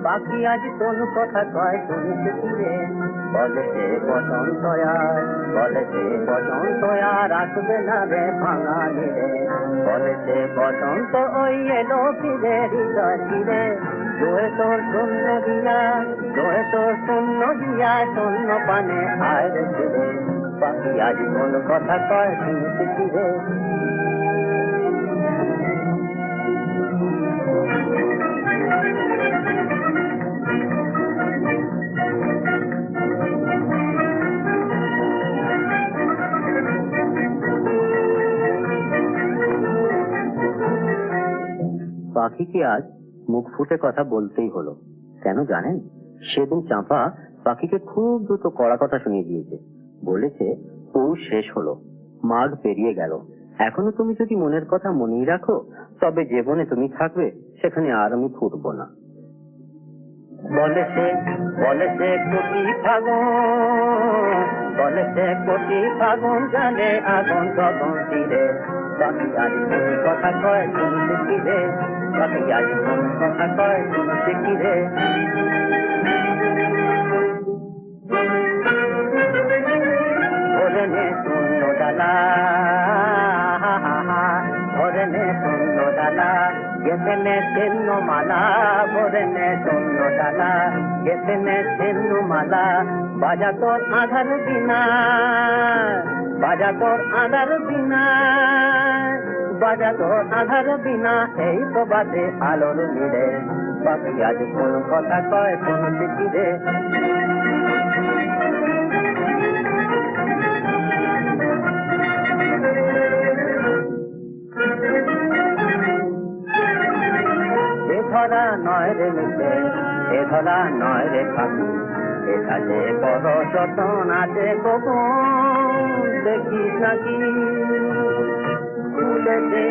পাখি আজ কোন কথা কয় শুনতে ফিরে, বলে সে বসন্ত আর, বলে সে বসন্ত আর আসবে না রে বাঙালি রে, বলে সে বসন্ত ওই এলো ফিরে হৃদয় ফিরে, জোয়ে তোর শূন্য দিয়া, জোয়ে তোর শূন্য দিয়া শূন্য পানে আয় রে ফিরে, পাখি আজ কোন কথা কয় শুনতে ফিরে। পাখিকে আজ মুখ ফুটে কথা বলতেই হলো। কেন জানেন? সেদিন চাঁপা পাখিকে খুব দ্রুত কড়া কথা শুনিয়ে দিয়েছে। বলেছে, পৌষ শেষ হলো, মাঘ পেরিয়ে গেল, এখনো তুমি যদি মনের কথা মনেই রাখো, তবে জীবনে তুমি থাকবে, সেখানে আর আমি ফুটবো না। বলেছে, বলেছে কোটি ফাগুন, বলেছে কোটি ফাগুন জানে আগুন গগন তীরে, পাখি আজ কোন কথা কয় শুনতে ফিরে, পাখি আজ কোন কথা কয় শুনতে ফিরে। ধরে নে শূন্য ডালা, ধরে নে শূন্য ডালা, গেছে নে চিহ্ন মালা, ভরে নে শূন্য ডালা, গেছে নে চিহ্ন মালা, বাজা তোর আধার বিনা, বাজা তোর আধার বিনা, বাজা তোর আধার বিনা, এই তো বাজে আলোর নিরে, পাখি আজ কোন কথা কয় শুনতে ফিরে। এ ধরা নয় রে মিশে, এ ধরা নয় রে পাখি, এটা যে বড় যতন আছে গোপন, দেখিস নাকি খুলেছে